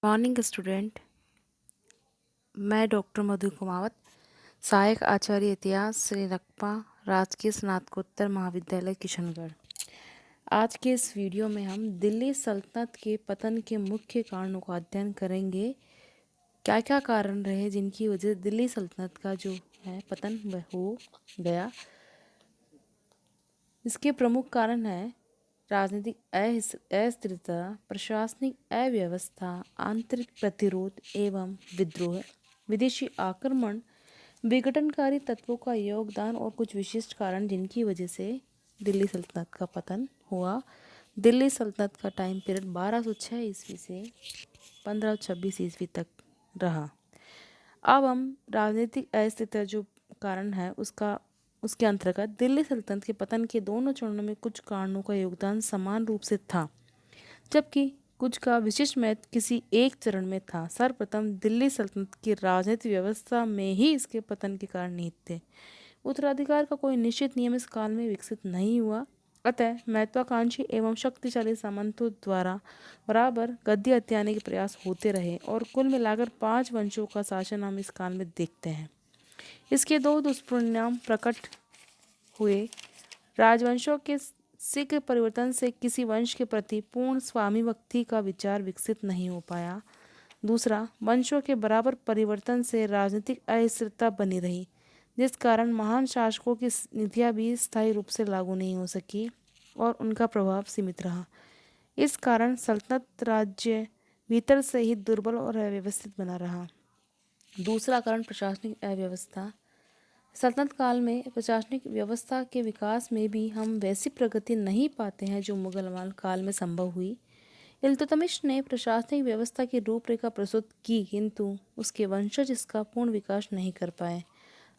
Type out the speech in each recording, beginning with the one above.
Morning student. मैं doctor मधु कुमावत, सहायक आचार्य इतिहास, श्री रकमा राजकीय स्नातकोत्तर महाविद्यालय किशनगढ़। आज के इस वीडियो में हम दिल्ली सल्तनत के पतन के मुख्य कारणों का अध्ययन करेंगे। क्या क्या कारण रहे जिनकी वजह से दिल्ली सल्तनत का जो है पतन वह हो गया। इसके प्रमुख कारण है राजनीतिक अस्थिरता, प्रशासनिक अव्यवस्था, आंतरिक प्रतिरोध एवं विद्रोह, विदेशी आक्रमण, विघटनकारी तत्वों का योगदान और कुछ विशिष्ट कारण जिनकी वजह से दिल्ली सल्तनत का पतन हुआ। दिल्ली सल्तनत का टाइम पीरियड 1206 ईस्वी से 1526 ईस्वी तक रहा। अब हम राजनीतिक अस्थिरता जो कारण है उसके अंतर्गत दिल्ली सल्तनत के पतन के दोनों चरणों में कुछ कारणों का योगदान समान रूप से था, जबकि कुछ का विशिष्ट महत्व किसी एक चरण में था। सर्वप्रथम दिल्ली सल्तनत की राजनीतिक व्यवस्था में ही इसके पतन के कारण निहित थे। उत्तराधिकार का कोई निश्चित नियम इस काल में विकसित नहीं हुआ, अतः महत्वाकांक्षी एवं शक्तिशाली सामंतों द्वारा बराबर गद्दी हथियाने के प्रयास होते रहे और कुल मिलाकर 5 वंशों का शासन हम इस काल में देखते हैं। इसके दो दुष्परिणाम प्रकट हुए। राजवंशों के शीघ्र परिवर्तन से किसी वंश के प्रति पूर्ण स्वामिभक्ति का विचार विकसित नहीं हो पाया। दूसरा, वंशों के बराबर परिवर्तन से राजनीतिक अस्थिरता बनी रही, जिस कारण महान शासकों की नीतियाँ भी स्थायी रूप से लागू नहीं हो सकी और उनका प्रभाव सीमित रहा। इस कारण सल्तनत राज्य भीतर से ही दुर्बल और अव्यवस्थित बना रहा। दूसरा कारण प्रशासनिक अव्यवस्था। सल्तनत काल में प्रशासनिक व्यवस्था के विकास में भी हम वैसी प्रगति नहीं पाते हैं जो मुगल काल में संभव हुई। इल्तुतमिश ने प्रशासनिक व्यवस्था की रूपरेखा प्रस्तुत की, किंतु उसके वंशज इसका पूर्ण विकास नहीं कर पाए।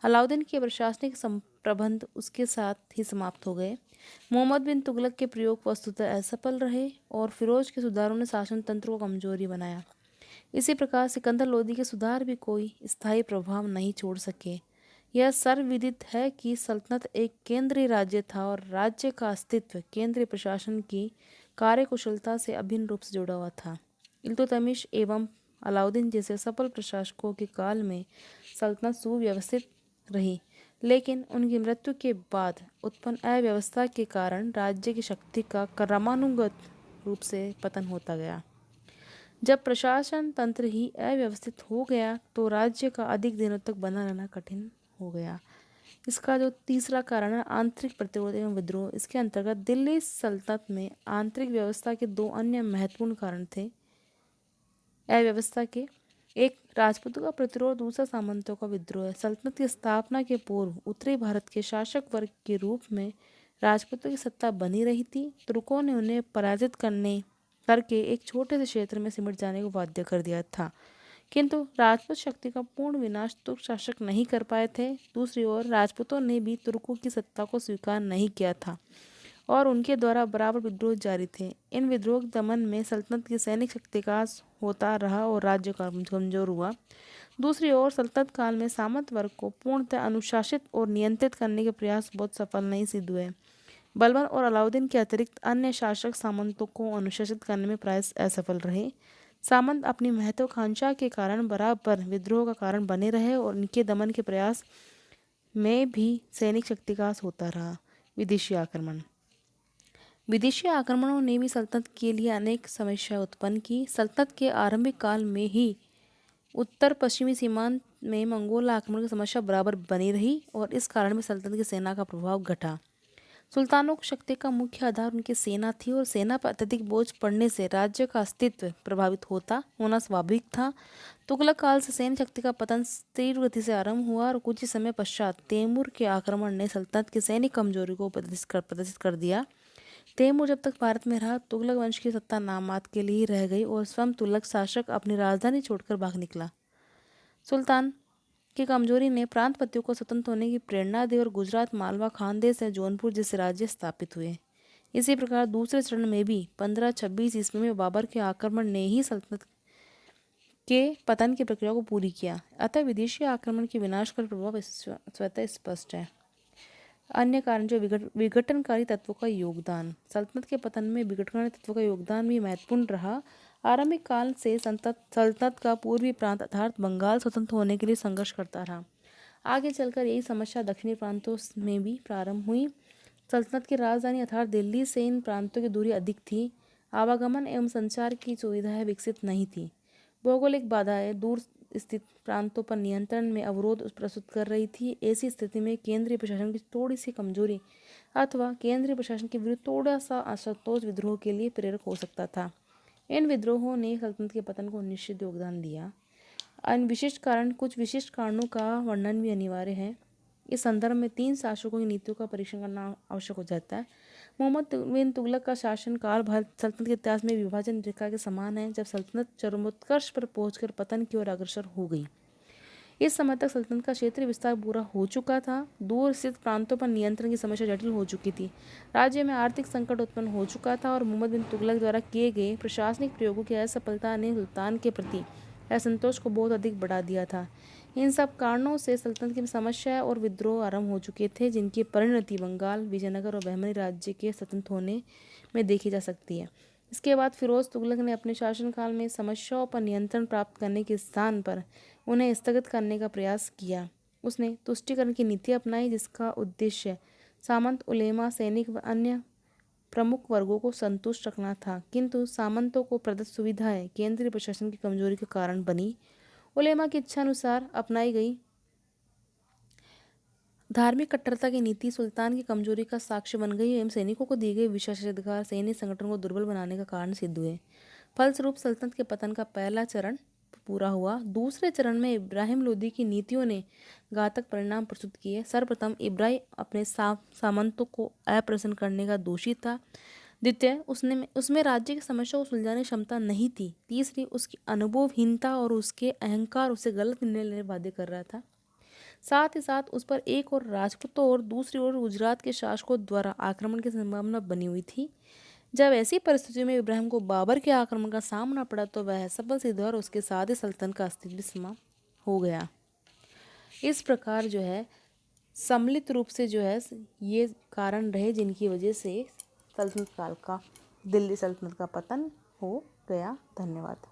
अलाउद्दीन के प्रशासनिक प्रबंध उसके साथ ही समाप्त हो गए। मोहम्मद बिन तुगलक के प्रयोग वस्तुतः असफल रहे और फिरोज के सुधारों ने शासन तंत्र को कमजोरी बनाया। इसी प्रकार सिकंदर लोदी के सुधार भी कोई स्थायी प्रभाव नहीं छोड़ सके। यह सर्वविदित है कि सल्तनत एक केंद्रीय राज्य था और राज्य का अस्तित्व केंद्रीय प्रशासन की कार्यकुशलता से अभिन्न रूप से जुड़ा हुआ था। इल्तुतमिश एवं अलाउद्दीन जैसे सफल प्रशासकों के काल में सल्तनत सुव्यवस्थित रही, लेकिन उनकी मृत्यु के बाद उत्पन्न अव्यवस्था के कारण राज्य की शक्ति का क्रमानुगत रूप से पतन होता गया। जब प्रशासन तंत्र ही अव्यवस्थित हो गया तो राज्य का अधिक दिनों तक बना रहना कठिन हो गया। इसका जो तीसरा कारण है आंतरिक प्रतिरोध एवं विद्रोह। इसके अंतर्गत दिल्ली सल्तनत में आंतरिक व्यवस्था के दो अन्य महत्वपूर्ण कारण थे अव्यवस्था के। एक राजपूतों का प्रतिरोध, दूसरा सामंतों का विद्रोह। सल्तनत की स्थापना के पूर्व उत्तरी भारत के शासक वर्ग के रूप में राजपूतों की सत्ता बनी रही थी। तुर्कों ने उन्हें पराजित करके एक छोटे से क्षेत्र में सिमट जाने को बाध्य कर दिया था, किंतु राजपूत शक्ति का पूर्ण विनाश तुर्क शासक नहीं कर पाए थे। दूसरी ओर राजपूतों ने भी तुर्कों की सत्ता को स्वीकार नहीं किया था और उनके द्वारा बराबर विद्रोह जारी थे। इन विद्रोह दमन में सल्तनत की सैनिक शक्ति का होता रहा और राज्य कमजोर हुआ। दूसरी ओर सल्तनत काल में सामंत वर्ग को पूर्णतः अनुशासित और नियंत्रित करने के प्रयास बहुत सफल नहीं सिद्ध हुए। बलबन और अलाउद्दीन के अतिरिक्त अन्य शासक सामंतों को अनुशासित करने में प्राय असफल रहे। सामंत अपनी महत्वाकांक्षा के कारण बराबर विद्रोह का कारण बने रहे और इनके दमन के प्रयास में भी सैनिक शक्ति का होता रहा। विदेशी आक्रमणों ने भी सल्तनत के लिए अनेक समस्याएं उत्पन्न की। सल्तनत के आरंभिक काल में ही उत्तर पश्चिमी सीमांत में मंगोल आक्रमण की समस्या बराबर बनी रही और इस कारण भी सल्तनत की सेना का प्रभाव घटा। सुल्तानों की शक्ति का मुख्य आधार उनकी सेना थी और सेना पर अत्यधिक बोझ पड़ने से राज्य का अस्तित्व प्रभावित होना स्वाभाविक था। तुगलक काल से सैन्य शक्ति का पतन तीव्र गति से आरंभ हुआ और कुछ ही समय पश्चात तैमूर के आक्रमण ने सल्तनत की सैनिक कमजोरी को प्रदर्शित कर दिया। तैमूर जब तक भारत में रहा, तुगलक वंश की सत्ता नामात्र के लिए ही रह गई और स्वयं तुगलक शासक अपनी राजधानी छोड़कर भाग निकला। सुल्तान की कमजोरी ने प्रांतपतियों को स्वतंत्र होने की प्रेरणा दी और गुजरात, मालवा, खानदेश या जौनपुर जैसे राज्य स्थापित हुए। इसी प्रकार दूसरे चरण में भी 1526 ईस्वी में बाबर के आक्रमण ने ही सल्तनत के पतन की प्रक्रिया को पूरी किया। अतः विदेशी आक्रमण के विनाशकारी प्रभाव स्वतः स्पष्ट है। अन्य कारण जो विघटनकारी तत्वों का योगदान। सल्तनत के पतन में विघटनकारी तत्वों का योगदान भी महत्वपूर्ण रहा। आरंभिक काल से सल्तनत का पूर्वी प्रांत अर्थात बंगाल स्वतंत्र होने के लिए संघर्ष करता रहा। आगे चलकर यही समस्या दक्षिणी प्रांतों में भी प्रारंभ हुई। सल्तनत की राजधानी अर्थात दिल्ली से इन प्रांतों की दूरी अधिक थी। आवागमन एवं संचार की सुविधाएं विकसित नहीं थी। भौगोलिक बाधाएं दूर स्थित प्रांतों पर नियंत्रण में अवरोध प्रस्तुत कर रही थी। ऐसी स्थिति में केंद्रीय प्रशासन की थोड़ी सी कमजोरी अथवा केंद्रीय प्रशासन के विरुद्ध थोड़ा सा असंतोष विद्रोह के लिए प्रेरक हो सकता था। इन विद्रोहों ने सल्तनत के पतन को निश्चित योगदान दिया। कुछ विशिष्ट कारणों का वर्णन भी अनिवार्य है। इस संदर्भ में 3 शासकों की नीतियों का परीक्षण करना आवश्यक हो जाता है। मोहम्मद बिन तुगलक का शासनकाल भारत सल्तनत के इतिहास में विभाजन रेखा के समान है, जब सल्तनत चरमोत्कर्ष पर पहुंचकर पतन की ओर अग्रसर हो गई। इस समय तक सल्तनत का क्षेत्रीय विस्तार पूरा हो चुका था। दूर स्थित प्रांतों पर नियंत्रण की समस्या जटिल हो चुकी थी। राज्य में आर्थिक संकट उत्पन्न हो चुका था और मोहम्मद बिन तुगलक द्वारा किए गए प्रशासनिक प्रयोगों की असफलता ने सुल्तान के प्रति असंतोष को बहुत अधिक बढ़ा दिया था। इन सब कारणों से सल्तनत की समस्या और विद्रोह आरंभ हो चुके थे, जिनकी परिणति बंगाल, विजयनगर और बहमनी राज्य के स्वतंत्र होने में देखी जा सकती है। इसके बाद फिरोज तुगलक ने अपने शासनकाल में समस्याओं पर नियंत्रण प्राप्त करने के स्थान पर उन्हें स्थगित करने का प्रयास किया। उसने तुष्टीकरण की नीति अपनाई, जिसका उद्देश्य सामंत, उलेमा, सैनिक व अन्य प्रमुख वर्गों को संतुष्ट रखना था। किंतु सामंतों को प्रदत्त सुविधाएं केंद्रीय प्रशासन की कमजोरी के कारण बनी। उलेमा की इच्छा अनुसार अपनाई गई धार्मिक कट्टरता की नीति सुल्तान की कमजोरी का साक्ष्य बन गई एवं सैनिकों को दिए गए विशेषाधिकार सैन्य संगठन को दुर्बल बनाने का कारण सिद्ध हुए। फलस्वरूप सल्तनत के पतन का पहला चरण पूरा हुआ। दूसरे चरण में इब्राहिम लोदी की नीतियों ने घातक परिणाम प्रस्तुत किए। सर्वप्रथम इब्राहिम अपने सामंतों को अप्रसन्न करने का दोषी था। द्वितीय, उसमें राज्य की समस्या को सुलझाने की क्षमता नहीं थी। तीसरी, उसकी अनुभवहीनता और उसके अहंकार उसे गलत निर्णय लेने बाध्य कर रहा था। साथ ही साथ उस पर एक और राजपूतों और दूसरी ओर गुजरात के शासकों द्वारा आक्रमण की संभावना बनी हुई थी। जब ऐसी परिस्थितियों में इब्राहिम को बाबर के आक्रमण का सामना पड़ा तो वह सफल सिद्ध और उसके साथ ही सल्तनत का अस्तित्व भी समाप्त हो गया। इस प्रकार जो है सम्मिलित रूप से जो है ये कारण रहे जिनकी वजह से सल्तनत काल का दिल्ली सल्तनत का पतन हो गया। धन्यवाद।